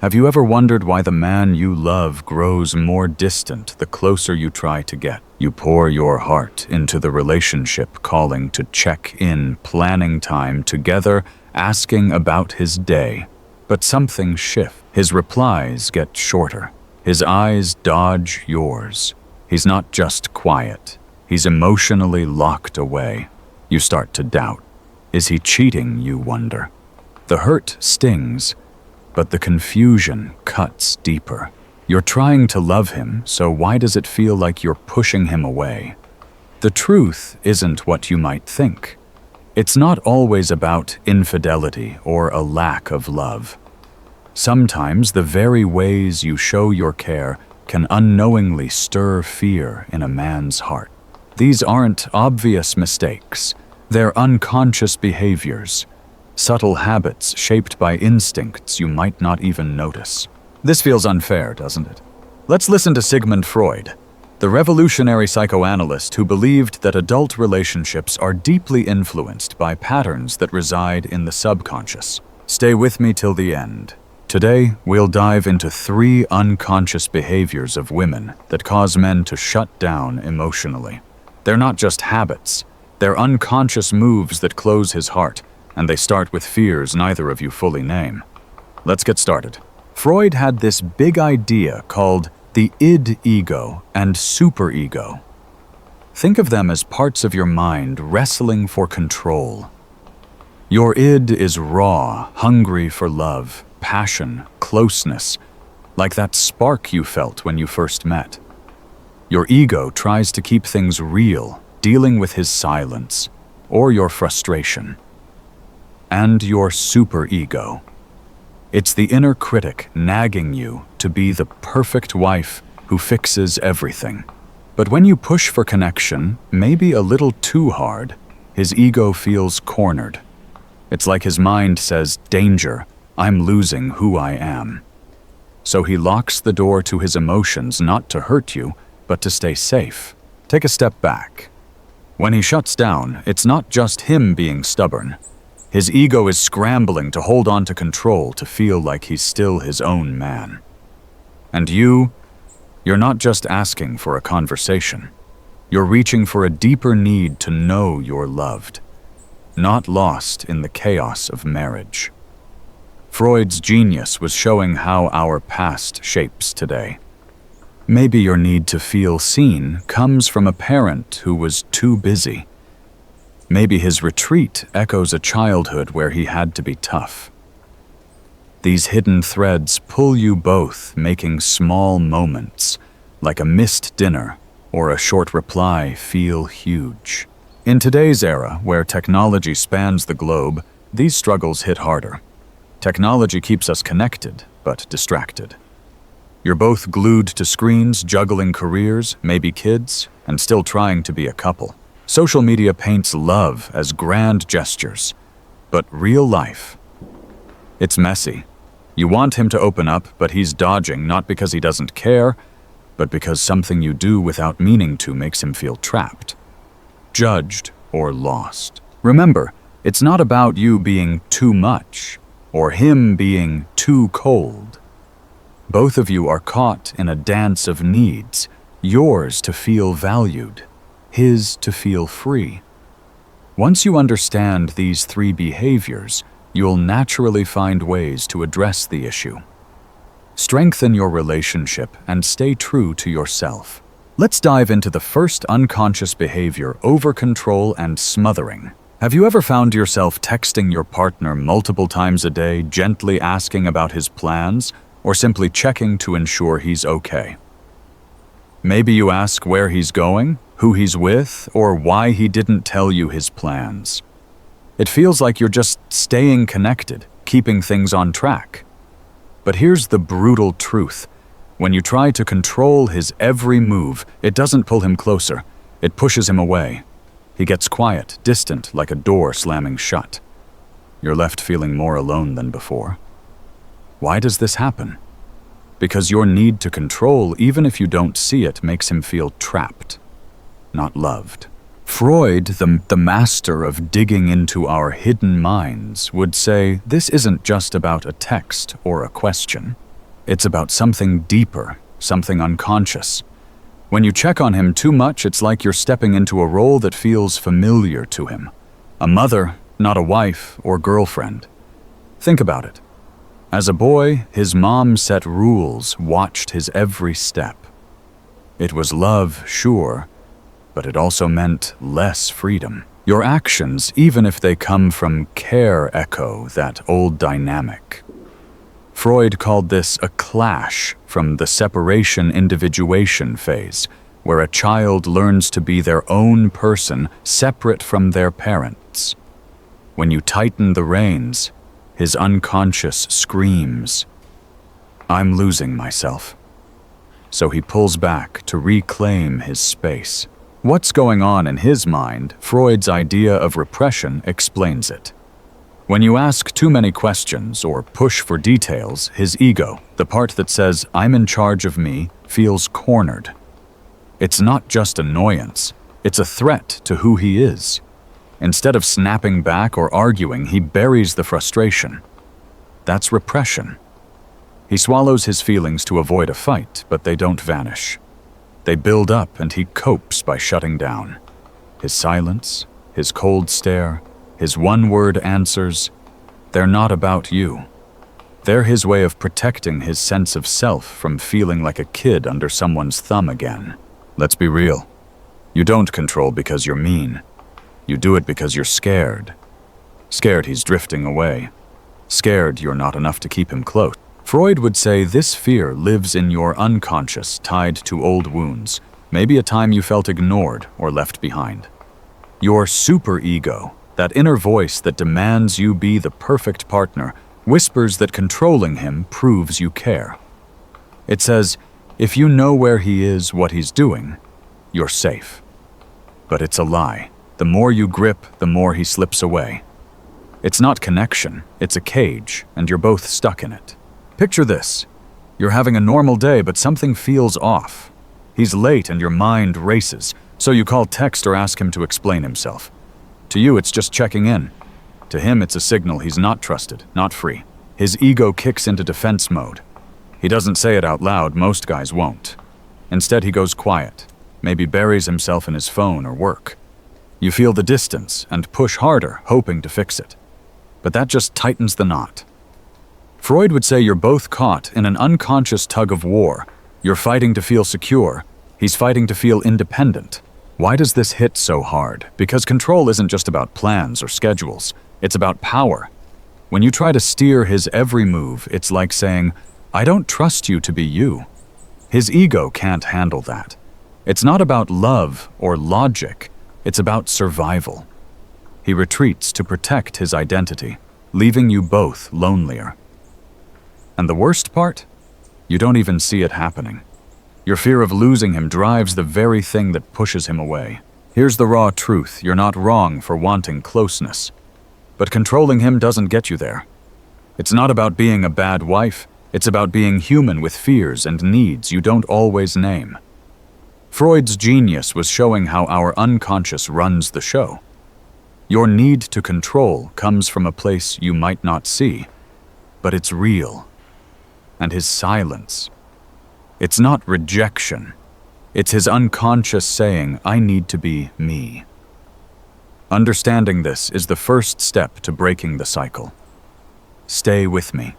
Have you ever wondered why the man you love grows more distant the closer you try to get? You pour your heart into the relationship, calling to check in, planning time together, asking about his day. But something shifts. His replies get shorter. His eyes dodge yours. He's not just quiet. He's emotionally locked away. You start to doubt. Is he cheating, you wonder? The hurt stings, but the confusion cuts deeper. You're trying to love him, so why does it feel like you're pushing him away? The truth isn't what you might think. It's not always about infidelity or a lack of love. Sometimes the very ways you show your care can unknowingly stir fear in a man's heart. These aren't obvious mistakes. They're unconscious behaviors, subtle habits shaped by instincts you might not even notice. This feels unfair, doesn't it? Let's listen to Sigmund Freud, the revolutionary psychoanalyst who believed that adult relationships are deeply influenced by patterns that reside in the subconscious. Stay with me till the end. Today, we'll dive into 3 unconscious behaviors of women that cause men to shut down emotionally. They're not just habits. They're unconscious moves that close his heart, and they start with fears neither of you fully name. Let's get started. Freud had this big idea called the id ego and superego. Think of them as parts of your mind wrestling for control. Your id is raw, hungry for love, passion, closeness, like that spark you felt when you first met. Your ego tries to keep things real, dealing with his silence or your frustration. And your superego. It's the inner critic nagging you to be the perfect wife who fixes everything. But when you push for connection, maybe a little too hard, his ego feels cornered. It's like his mind says, "Danger, I'm losing who I am." So he locks the door to his emotions, not to hurt you, but to stay safe. Take a step back. When he shuts down, it's not just him being stubborn. His ego is scrambling to hold on to control, to feel like he's still his own man. And you're not just asking for a conversation. You're reaching for a deeper need to know you're loved, not lost in the chaos of marriage. Freud's genius was showing how our past shapes today. Maybe your need to feel seen comes from a parent who was too busy. Maybe his retreat echoes a childhood where he had to be tough. These hidden threads pull you both, making small moments, like a missed dinner or a short reply, feel huge. In today's era, where technology spans the globe, these struggles hit harder. Technology keeps us connected, but distracted. You're both glued to screens, juggling careers, maybe kids, and still trying to be a couple. Social media paints love as grand gestures, but real life, it's messy. You want him to open up, but he's dodging, not because he doesn't care, but because something you do without meaning to makes him feel trapped, judged, or lost. Remember, it's not about you being too much, or him being too cold. Both of you are caught in a dance of needs, yours to feel valued, his to feel free. Once you understand these 3 behaviors, you'll naturally find ways to address the issue. Strengthen your relationship and stay true to yourself. Let's dive into the first unconscious behavior, over-control and smothering. Have you ever found yourself texting your partner multiple times a day, gently asking about his plans, or simply checking to ensure he's okay? Maybe you ask where he's going, who he's with, or why he didn't tell you his plans. It feels like you're just staying connected, keeping things on track. But here's the brutal truth. When you try to control his every move, it doesn't pull him closer. It pushes him away. He gets quiet, distant, like a door slamming shut. You're left feeling more alone than before. Why does this happen? Because your need to control, even if you don't see it, makes him feel trapped, not loved. Freud, the master of digging into our hidden minds, would say this isn't just about a text or a question. It's about something deeper, something unconscious. When you check on him too much, it's like you're stepping into a role that feels familiar to him. A mother, not a wife or girlfriend. Think about it. As a boy, his mom set rules, watched his every step. It was love, sure, but it also meant less freedom. Your actions, even if they come from care, echo that old dynamic. Freud called this a clash from the separation-individuation phase, where a child learns to be their own person, separate from their parents. When you tighten the reins, his unconscious screams, "I'm losing myself." So he pulls back to reclaim his space. What's going on in his mind, Freud's idea of repression explains it. When you ask too many questions or push for details, his ego, the part that says, "I'm in charge of me," feels cornered. It's not just annoyance, it's a threat to who he is. Instead of snapping back or arguing, he buries the frustration. That's repression. He swallows his feelings to avoid a fight, but they don't vanish. They build up and he copes by shutting down. His silence, his cold stare, his one-word answers, they're not about you. They're his way of protecting his sense of self from feeling like a kid under someone's thumb again. Let's be real. You don't control because you're mean. You do it because you're scared. Scared he's drifting away. Scared you're not enough to keep him close. Freud would say this fear lives in your unconscious, tied to old wounds, maybe a time you felt ignored or left behind. Your superego, that inner voice that demands you be the perfect partner, whispers that controlling him proves you care. It says, if you know where he is, what he's doing, you're safe. But it's a lie. The more you grip, the more he slips away. It's not connection, it's a cage, and you're both stuck in it. Picture this. You're having a normal day, but something feels off. He's late and your mind races, so you call, text, or ask him to explain himself. To you, it's just checking in. To him, it's a signal he's not trusted, not free. His ego kicks into defense mode. He doesn't say it out loud, most guys won't. Instead, he goes quiet, maybe buries himself in his phone or work. You feel the distance and push harder, hoping to fix it. But that just tightens the knot. Freud would say you're both caught in an unconscious tug of war. You're fighting to feel secure. He's fighting to feel independent. Why does this hit so hard? Because control isn't just about plans or schedules. It's about power. When you try to steer his every move, it's like saying, I don't trust you to be you. His ego can't handle that. It's not about love or logic. It's about survival. He retreats to protect his identity, leaving you both lonelier. And the worst part? You don't even see it happening. Your fear of losing him drives the very thing that pushes him away. Here's the raw truth. You're not wrong for wanting closeness. But controlling him doesn't get you there. It's not about being a bad wife. It's about being human with fears and needs you don't always name. Freud's genius was showing how our unconscious runs the show. Your need to control comes from a place you might not see, but it's real. And his silence. It's not rejection. It's his unconscious saying, I need to be me. Understanding this is the first step to breaking the cycle. Stay with me.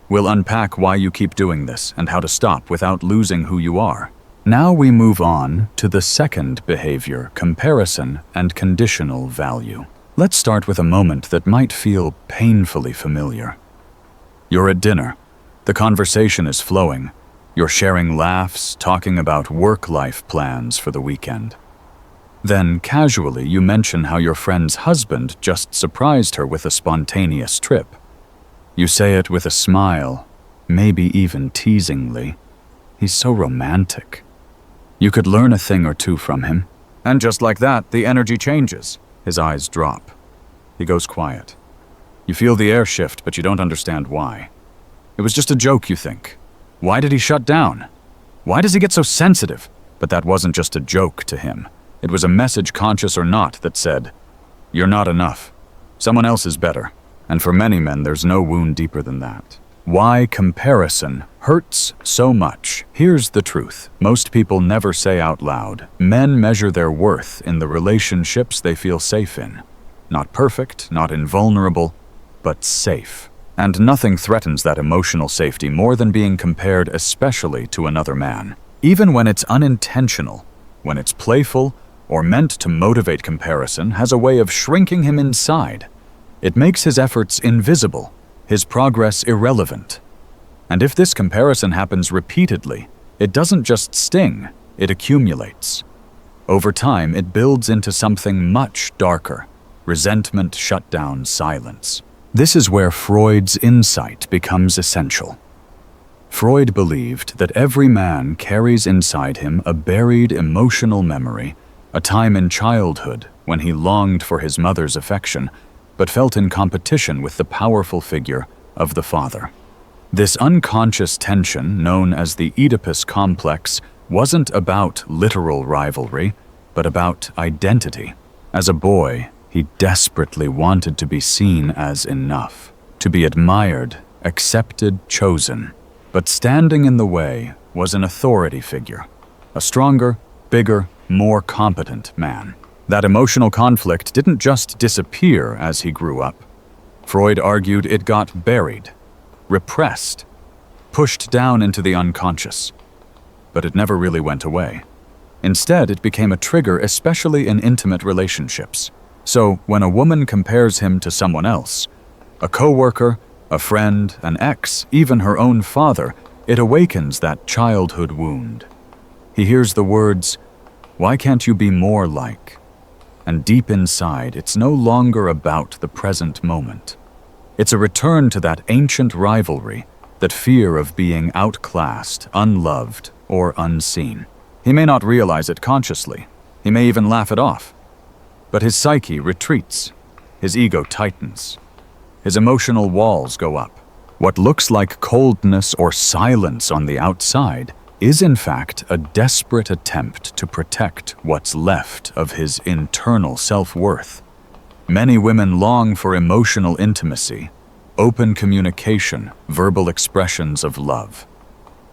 We'll unpack why you keep doing this and how to stop without losing who you are. Now we move on to the second behavior, comparison and conditional value. Let's start with a moment that might feel painfully familiar. You're at dinner. The conversation is flowing. You're sharing laughs, talking about work-life plans for the weekend. Then, casually, you mention how your friend's husband just surprised her with a spontaneous trip. You say it with a smile, maybe even teasingly. He's so romantic. You could learn a thing or two from him. And just like that, the energy changes. His eyes drop. He goes quiet. You feel the air shift, but you don't understand why. It was just a joke, you think. Why did he shut down? Why does he get so sensitive? But that wasn't just a joke to him. It was a message, conscious or not, that said, you're not enough. Someone else is better. And for many men, there's no wound deeper than that. Why comparison hurts so much. Here's the truth. Most people never say out loud. Men measure their worth in the relationships they feel safe in. Not perfect, not invulnerable, but safe. And nothing threatens that emotional safety more than being compared especially to another man. Even when it's unintentional, when it's playful or meant to motivate, comparison has a way of shrinking him inside. It makes his efforts invisible, his progress irrelevant. And if this comparison happens repeatedly, it doesn't just sting, it accumulates. Over time, it builds into something much darker: resentment, shutdown, silence. This is where Freud's insight becomes essential. Freud believed that every man carries inside him a buried emotional memory, a time in childhood when he longed for his mother's affection, but felt in competition with the powerful figure of the father. This unconscious tension, known as the Oedipus complex, wasn't about literal rivalry, but about identity. As a boy, he desperately wanted to be seen as enough, to be admired, accepted, chosen. But standing in the way was an authority figure, a stronger, bigger, more competent man. That emotional conflict didn't just disappear as he grew up. Freud argued it got buried, repressed, pushed down into the unconscious. But it never really went away. Instead, it became a trigger, especially in intimate relationships. So, when a woman compares him to someone else, a coworker, a friend, an ex, even her own father, it awakens that childhood wound. He hears the words, "Why can't you be more like?" And deep inside, it's no longer about the present moment. It's a return to that ancient rivalry, that fear of being outclassed, unloved, or unseen. He may not realize it consciously. He may even laugh it off. But his psyche retreats. His ego tightens. His emotional walls go up. What looks like coldness or silence on the outside is in fact a desperate attempt to protect what's left of his internal self-worth. Many women long for emotional intimacy, open communication, verbal expressions of love.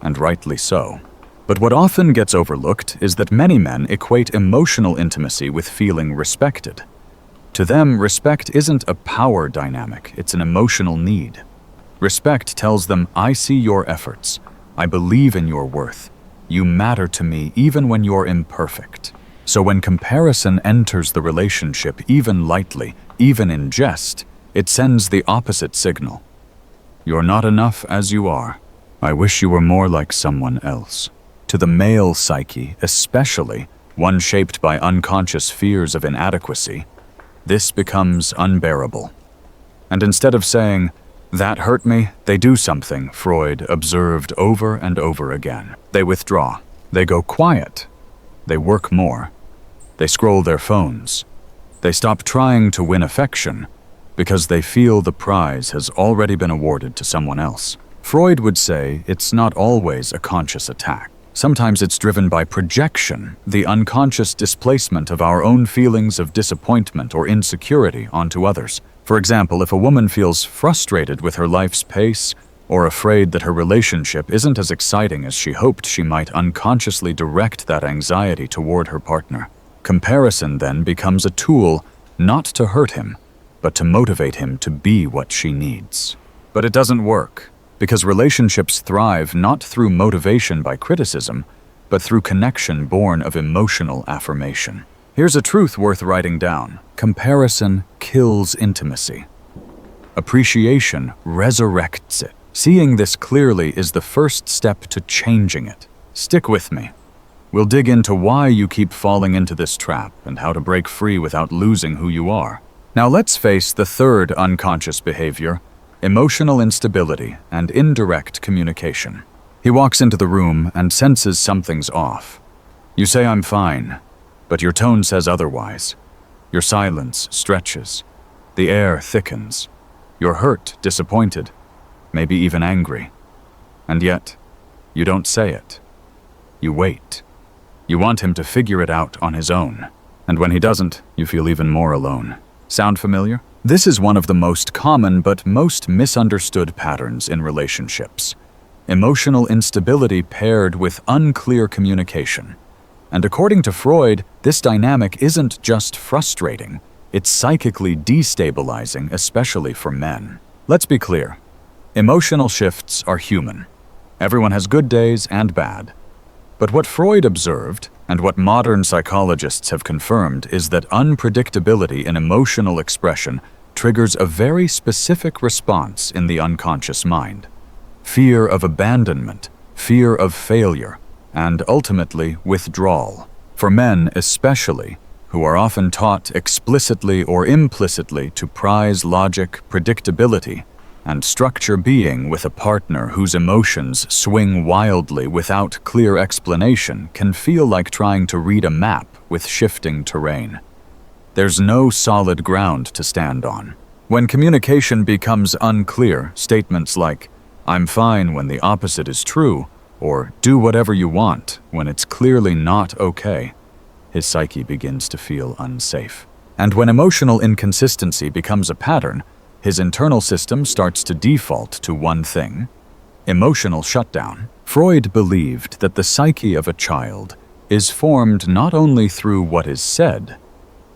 And rightly so. But what often gets overlooked is that many men equate emotional intimacy with feeling respected. To them, respect isn't a power dynamic, it's an emotional need. Respect tells them, "I see your efforts. I believe in your worth. You matter to me even when you're imperfect." So when comparison enters the relationship, even lightly, even in jest, it sends the opposite signal. "You're not enough as you are. I wish you were more like someone else." To the male psyche, especially one shaped by unconscious fears of inadequacy, this becomes unbearable. And instead of saying, "That hurt me," they do something Freud observed over and over again. They withdraw. They go quiet. They work more. They scroll their phones. They stop trying to win affection because they feel the prize has already been awarded to someone else. Freud would say it's not always a conscious attack. Sometimes it's driven by projection, the unconscious displacement of our own feelings of disappointment or insecurity onto others. For example, if a woman feels frustrated with her life's pace or afraid that her relationship isn't as exciting as she hoped, she might unconsciously direct that anxiety toward her partner. Comparison then becomes a tool not to hurt him, but to motivate him to be what she needs. But it doesn't work, because relationships thrive not through motivation by criticism, but through connection born of emotional affirmation. Here's a truth worth writing down. Comparison kills intimacy. Appreciation resurrects it. Seeing this clearly is the first step to changing it. Stick with me. We'll dig into why you keep falling into this trap and how to break free without losing who you are. Now let's face the third unconscious behavior: emotional instability and indirect communication. He walks into the room and senses something's off. You say, "I'm fine," but your tone says otherwise. Your silence stretches. The air thickens. You're hurt, disappointed, maybe even angry. And yet, you don't say it. You wait. You want him to figure it out on his own. And when he doesn't, you feel even more alone. Sound familiar? This is one of the most common but most misunderstood patterns in relationships. Emotional instability paired with unclear communication. And according to Freud, this dynamic isn't just frustrating, it's psychically destabilizing, especially for men. Let's be clear. Emotional shifts are human. Everyone has good days and bad. But what Freud observed, and what modern psychologists have confirmed, is that unpredictability in emotional expression triggers a very specific response in the unconscious mind. Fear of abandonment, fear of failure, and ultimately withdrawal. For men especially, who are often taught explicitly or implicitly to prize logic, predictability, and structure being with a partner whose emotions swing wildly without clear explanation can feel like trying to read a map with shifting terrain. There's no solid ground to stand on. When communication becomes unclear, statements like, "I'm fine" when the opposite is true, or "do whatever you want" when it's clearly not okay, his psyche begins to feel unsafe. And when emotional inconsistency becomes a pattern, his internal system starts to default to one thing: emotional shutdown. Freud believed that the psyche of a child is formed not only through what is said,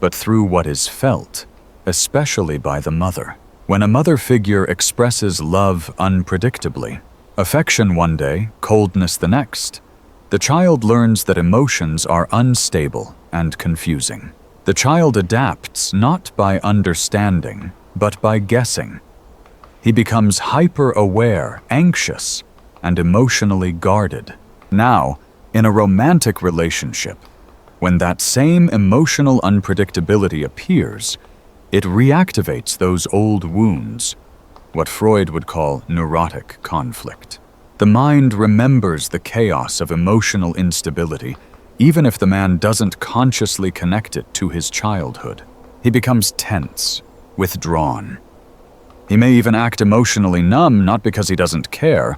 but through what is felt, especially by the mother. When a mother figure expresses love unpredictably, affection one day, coldness the next, the child learns that emotions are unstable and confusing. The child adapts not by understanding, but by guessing. He becomes hyper-aware, anxious, and emotionally guarded. Now, in a romantic relationship, when that same emotional unpredictability appears, it reactivates those old wounds, what Freud would call neurotic conflict. The mind remembers the chaos of emotional instability, even if the man doesn't consciously connect it to his childhood. He becomes tense, withdrawn. He may even act emotionally numb, not because he doesn't care,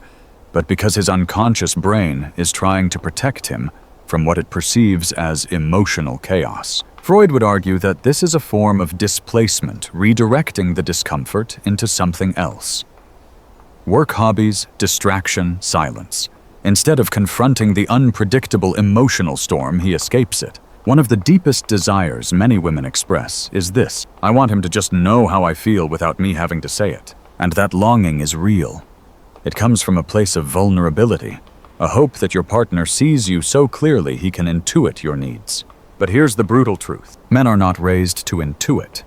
but because his unconscious brain is trying to protect him from what it perceives as emotional chaos. Freud would argue that this is a form of displacement, redirecting the discomfort into something else. Work hobbies, distraction, silence. Instead of confronting the unpredictable emotional storm, he escapes it. One of the deepest desires many women express is this: I want him to just know how I feel without me having to say it. And that longing is real. It comes from a place of vulnerability, a hope that your partner sees you so clearly he can intuit your needs. But here's the brutal truth. Men are not raised to intuit.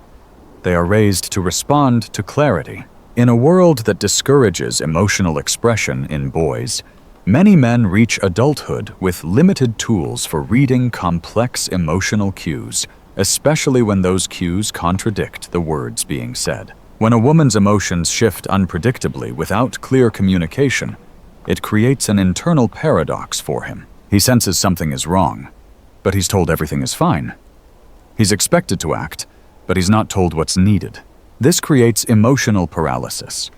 They are raised to respond to clarity. In a world that discourages emotional expression in boys, many men reach adulthood with limited tools for reading complex emotional cues, especially when those cues contradict the words being said. When a woman's emotions shift unpredictably without clear communication, it creates an internal paradox for him. He senses something is wrong, but he's told everything is fine. He's expected to act, but he's not told what's needed. This creates emotional paralysis,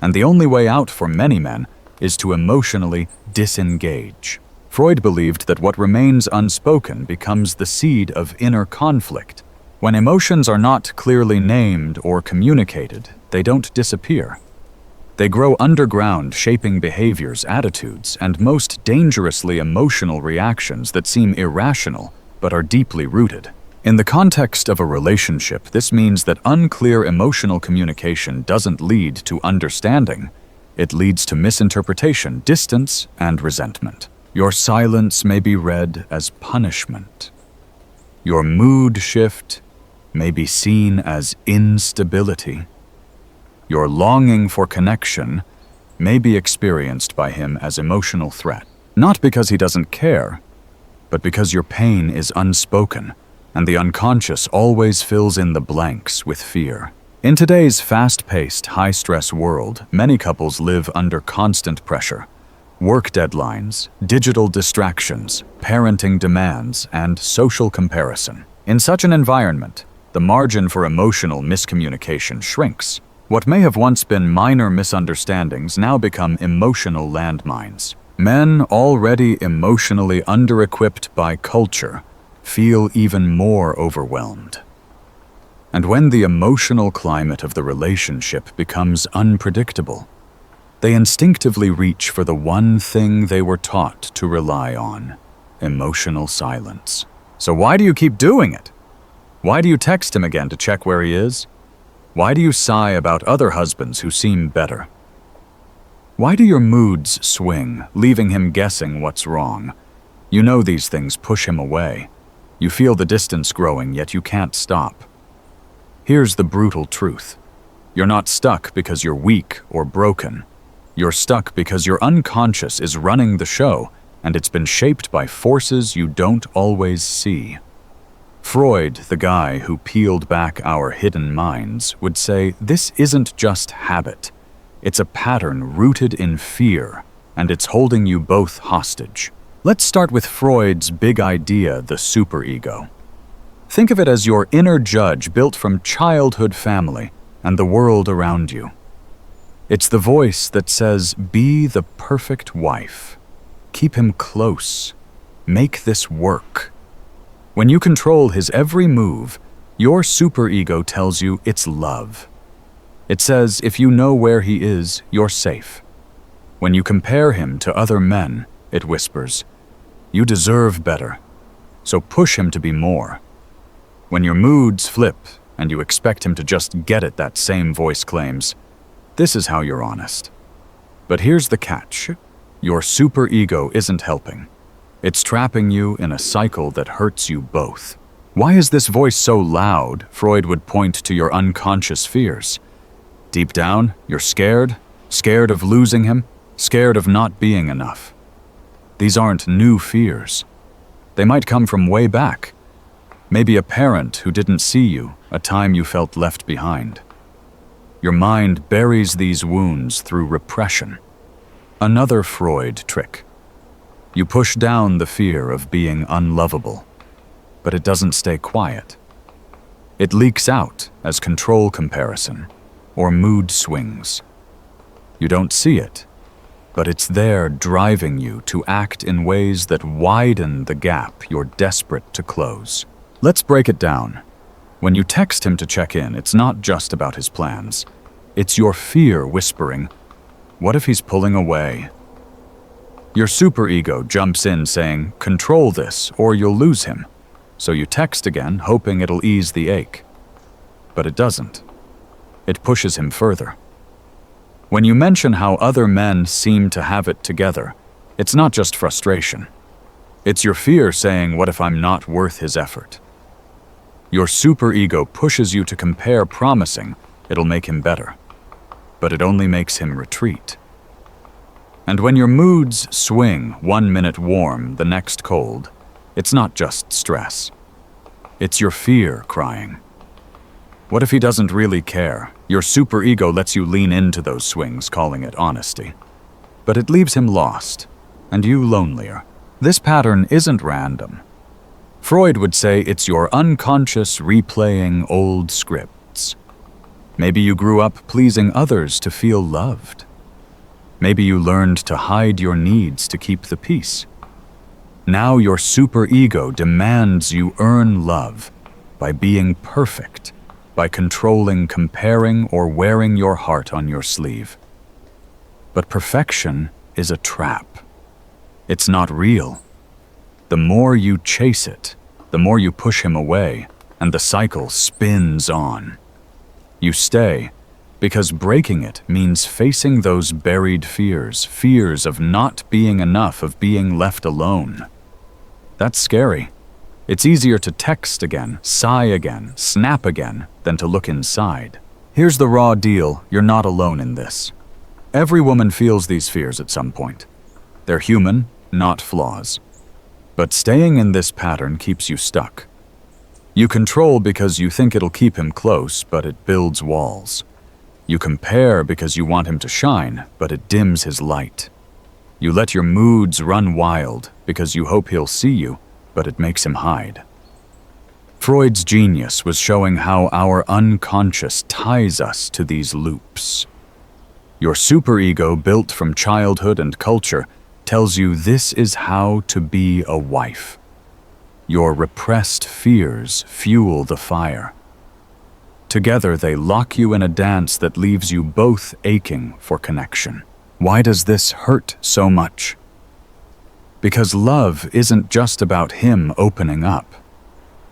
and the only way out for many men is to emotionally disengage. Freud believed that what remains unspoken becomes the seed of inner conflict. When emotions are not clearly named or communicated, they don't disappear. They grow underground, shaping behaviors, attitudes, and most dangerously emotional reactions that seem irrational but are deeply rooted. In the context of a relationship, this means that unclear emotional communication doesn't lead to understanding. It leads to misinterpretation, distance, and resentment. Your silence may be read as punishment. Your mood shift may be seen as instability. Your longing for connection may be experienced by him as emotional threat. Not because he doesn't care, but because your pain is unspoken, and the unconscious always fills in the blanks with fear. In today's fast-paced, high-stress world, many couples live under constant pressure. Work deadlines, digital distractions, parenting demands, and social comparison. In such an environment, the margin for emotional miscommunication shrinks. What may have once been minor misunderstandings now become emotional landmines. Men, already emotionally under-equipped by culture, feel even more overwhelmed. And when the emotional climate of the relationship becomes unpredictable, they instinctively reach for the one thing they were taught to rely on: emotional silence. So why do you keep doing it? Why do you text him again to check where he is? Why do you sigh about other husbands who seem better? Why do your moods swing, leaving him guessing what's wrong? You know these things push him away. You feel the distance growing, yet you can't stop. Here's the brutal truth. You're not stuck because you're weak or broken. You're stuck because your unconscious is running the show, and it's been shaped by forces you don't always see. Freud, the guy who peeled back our hidden minds, would say this isn't just habit. It's a pattern rooted in fear, and it's holding you both hostage. Let's start with Freud's big idea, the superego. Think of it as your inner judge built from childhood family and the world around you. It's the voice that says, be the perfect wife. Keep him close. Make this work. When you control his every move, your superego tells you it's love. It says if you know where he is, you're safe. When you compare him to other men, it whispers, you deserve better, so push him to be more. When your moods flip and you expect him to just get it, that same voice claims, this is how you're honest. But here's the catch. Your superego isn't helping. It's trapping you in a cycle that hurts you both. Why is this voice so loud? Freud would point to your unconscious fears. Deep down, you're scared of losing him, scared of not being enough. These aren't new fears. They might come from way back. Maybe a parent who didn't see you, a time you felt left behind. Your mind buries these wounds through repression. Another Freud trick. You push down the fear of being unlovable, but it doesn't stay quiet. It leaks out as control comparison or mood swings. You don't see it, but it's there driving you to act in ways that widen the gap you're desperate to close. Let's break it down. When you text him to check in, it's not just about his plans. It's your fear whispering, what if he's pulling away? Your superego jumps in saying, control this or you'll lose him. So you text again, hoping it'll ease the ache. But it doesn't. It pushes him further. When you mention how other men seem to have it together, it's not just frustration. It's your fear saying, what if I'm not worth his effort? Your superego pushes you to compare, promising it'll make him better. But it only makes him retreat. And when your moods swing, 1 minute warm, the next cold, it's not just stress. It's your fear crying. What if he doesn't really care? Your superego lets you lean into those swings, calling it honesty. But it leaves him lost, and you lonelier. This pattern isn't random. Freud would say it's your unconscious replaying old scripts. Maybe you grew up pleasing others to feel loved. Maybe you learned to hide your needs to keep the peace. Now your superego demands you earn love by being perfect, by controlling, comparing, or wearing your heart on your sleeve. But perfection is a trap. It's not real. The more you chase it, the more you push him away, and the cycle spins on. You stay, because breaking it means facing those buried fears, fears of not being enough, of being left alone. That's scary. It's easier to text again, sigh again, snap again, than to look inside. Here's the raw deal, you're not alone in this. Every woman feels these fears at some point. They're human, not flaws. But staying in this pattern keeps you stuck. You control because you think it'll keep him close, but it builds walls. You compare because you want him to shine, but it dims his light. You let your moods run wild because you hope he'll see you, but it makes him hide. Freud's genius was showing how our unconscious ties us to these loops. Your superego, built from childhood and culture, tells you this is how to be a wife. Your repressed fears fuel the fire. Together, they lock you in a dance that leaves you both aching for connection. Why does this hurt so much? Because love isn't just about him opening up.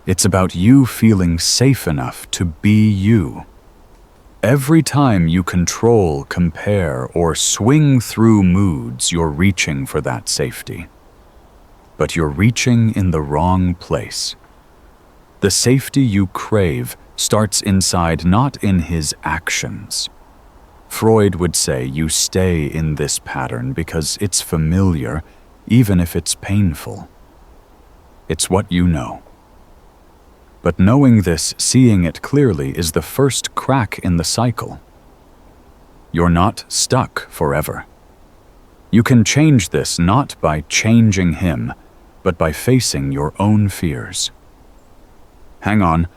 It's about you feeling safe enough to be you. Every time you control, compare, or swing through moods, you're reaching for that safety. But you're reaching in the wrong place. The safety you crave starts inside, not in his actions. Freud would say you stay in this pattern because it's familiar, even if it's painful. It's what you know. But knowing this, seeing it clearly, is the first crack in the cycle. You're not stuck forever. You can change this not by changing him, but by facing your own fears. Hang on,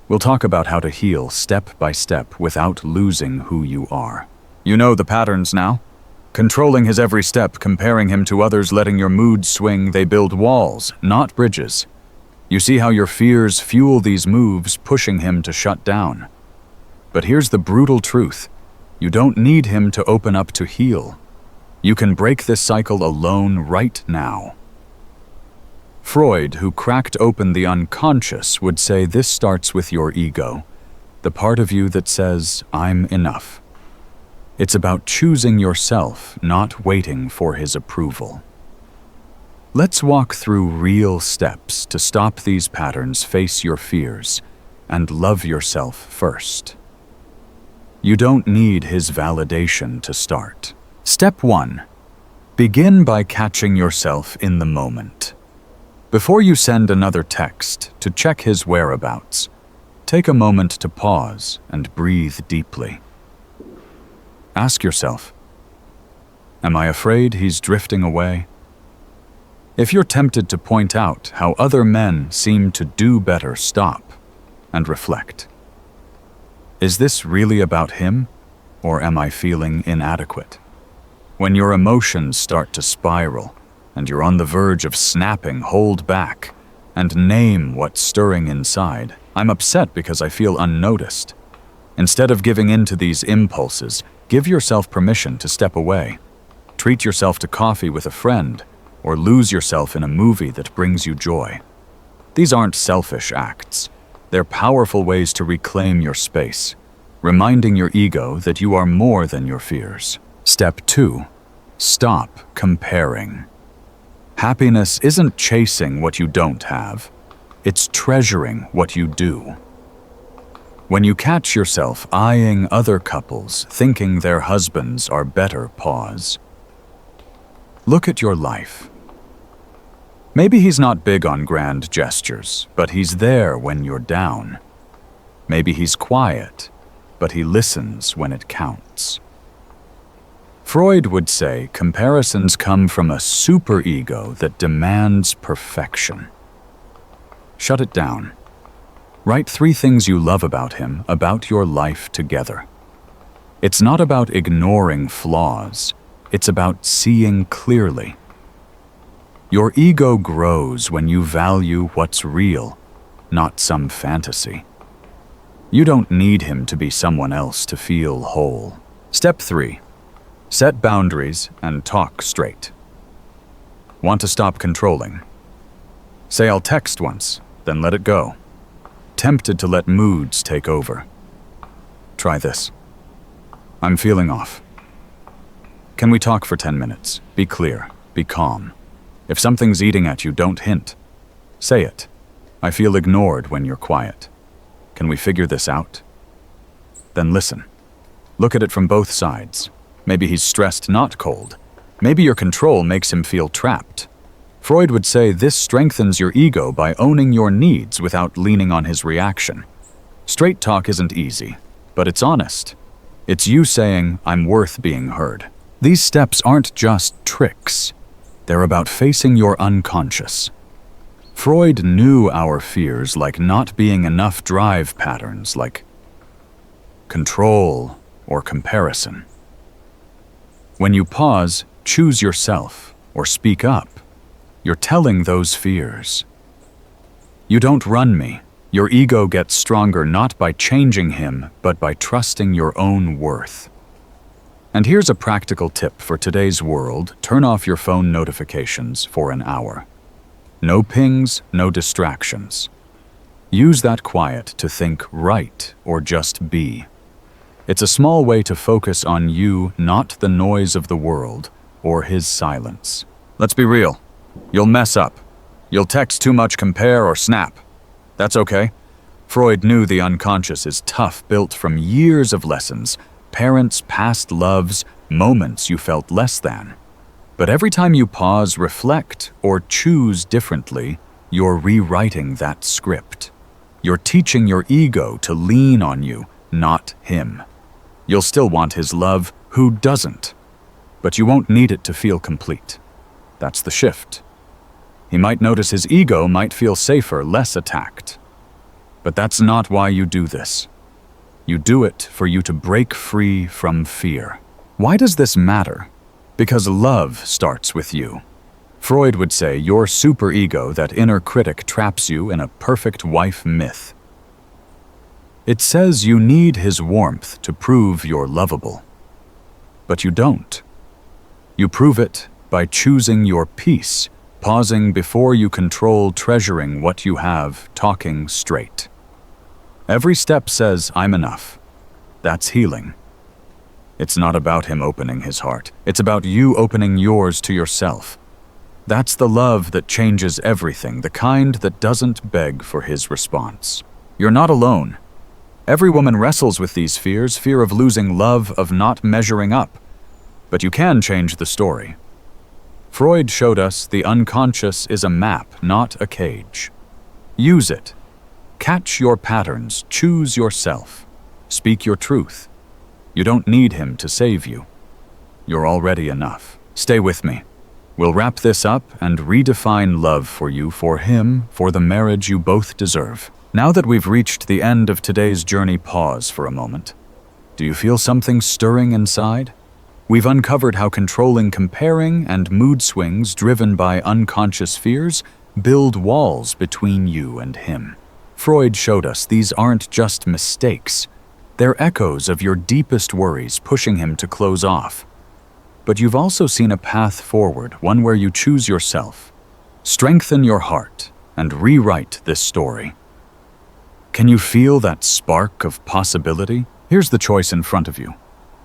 we'll talk about how to heal step by step without losing who you are. You know the patterns now? Controlling his every step, comparing him to others, letting your mood swing, they build walls, not bridges. You see how your fears fuel these moves, pushing him to shut down. But here's the brutal truth. You don't need him to open up to heal. You can break this cycle alone right now. Freud, who cracked open the unconscious, would say this starts with your ego, the part of you that says, I'm enough. It's about choosing yourself, not waiting for his approval. Let's walk through real steps to stop these patterns, face your fears, and love yourself first. You don't need his validation to start. Step 1. Begin by catching yourself in the moment. Before you send another text to check his whereabouts, take a moment to pause and breathe deeply. Ask yourself, am I afraid he's drifting away? If you're tempted to point out how other men seem to do better, stop and reflect. Is this really about him, or am I feeling inadequate? When your emotions start to spiral and you're on the verge of snapping, hold back and name what's stirring inside. I'm upset because I feel unnoticed. Instead of giving in to these impulses, give yourself permission to step away. Treat yourself to coffee with a friend, or lose yourself in a movie that brings you joy. These aren't selfish acts. They're powerful ways to reclaim your space, reminding your ego that you are more than your fears. Step 2. Stop comparing. Happiness isn't chasing what you don't have. It's treasuring what you do. When you catch yourself eyeing other couples, thinking their husbands are better, pause. Look at your life. Maybe he's not big on grand gestures, but he's there when you're down. Maybe he's quiet, but he listens when it counts. Freud would say comparisons come from a superego that demands perfection. Shut it down. Write 3 things you love about him, about your life together. It's not about ignoring flaws. It's about seeing clearly. Your ego grows when you value what's real, not some fantasy. You don't need him to be someone else to feel whole. Step 3. Set boundaries and talk straight. Want to stop controlling? Say I'll text once, then let it go. Tempted to let moods take over. Try this. I'm feeling off. Can we talk for 10 minutes? Be clear, be calm. If something's eating at you, don't hint. Say it. I feel ignored when you're quiet. Can we figure this out? Then listen. Look at it from both sides. Maybe he's stressed, not cold. Maybe your control makes him feel trapped. Freud would say this strengthens your ego by owning your needs without leaning on his reaction. Straight talk isn't easy, but it's honest. It's you saying, I'm worth being heard. These steps aren't just tricks. They're about facing your unconscious. Freud knew our fears, like not being enough, drive patterns like control or comparison. When you pause, choose yourself, or speak up, you're telling those fears, you don't run me, Your ego gets stronger not by changing him, but by trusting your own worth. And here's a practical tip for today's world: turn off your phone notifications for an hour. No pings, no distractions. Use that quiet to think, write, or just be. It's a small way to focus on you, not the noise of the world or his silence. Let's be real. You'll mess up. You'll text too much, compare, or snap. That's okay. Freud knew the unconscious is tough, built from years of lessons, parents, past loves, moments you felt less than. But every time you pause, reflect, or choose differently, you're rewriting that script. You're teaching your ego to lean on you, not him. You'll still want his love, who doesn't? But you won't need it to feel complete. That's the shift. He might notice his ego might feel safer, less attacked. But that's not why you do this. You do it for you to break free from fear. Why does this matter? Because love starts with you. Freud would say your superego, that inner critic, traps you in a perfect wife myth. It says you need his warmth to prove you're lovable. But you don't. You prove it by choosing your peace, pausing before you control, treasuring what you have, talking straight. Every step says, I'm enough. That's healing. It's not about him opening his heart. It's about you opening yours to yourself. That's the love that changes everything, the kind that doesn't beg for his response. You're not alone. Every woman wrestles with these fears, fear of losing love, of not measuring up. But you can change the story. Freud showed us the unconscious is a map, not a cage. Use it. Catch your patterns, choose yourself. Speak your truth. You don't need him to save you. You're already enough. Stay with me. We'll wrap this up and redefine love for you, for him, for the marriage you both deserve. Now that we've reached the end of today's journey, pause for a moment. Do you feel something stirring inside? We've uncovered how controlling, comparing, and mood swings driven by unconscious fears build walls between you and him. Freud showed us these aren't just mistakes. They're echoes of your deepest worries pushing him to close off. But you've also seen a path forward, one where you choose yourself. Strengthen your heart and rewrite this story. Can you feel that spark of possibility? Here's the choice in front of you.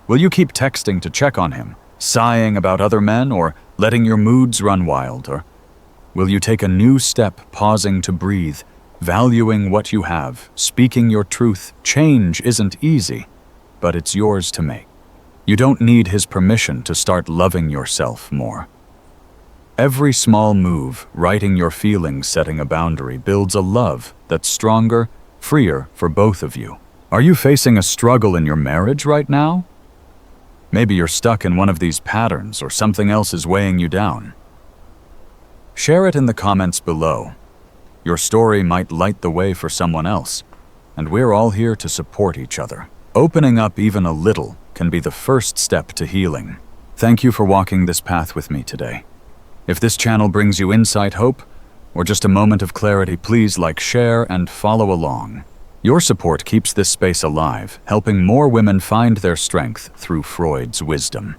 Will you keep texting to check on him, sighing about other men, or letting your moods run wild? Or will you take a new step, pausing to breathe, valuing what you have, speaking your truth? Change isn't easy, but it's yours to make. You don't need his permission to start loving yourself more. Every small move, writing your feelings, setting a boundary, builds a love that's stronger, freer for both of you. Are you facing a struggle in your marriage right now? Maybe you're stuck in one of these patterns, or something else is weighing you down. Share it in the comments below. Your story might light the way for someone else, and we're all here to support each other. Opening up even a little can be the first step to healing. Thank you for walking this path with me today. If this channel brings you insight, hope, or just a moment of clarity, please like, share, and follow along. Your support keeps this space alive, helping more women find their strength through Freud's wisdom.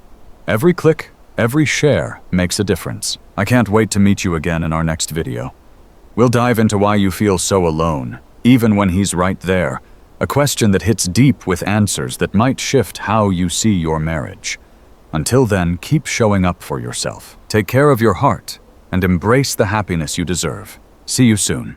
Every click, every share makes a difference. I can't wait to meet you again in our next video. We'll dive into why you feel so alone, even when he's right there, a question that hits deep with answers that might shift how you see your marriage. Until then, keep showing up for yourself. Take care of your heart and embrace the happiness you deserve. See you soon.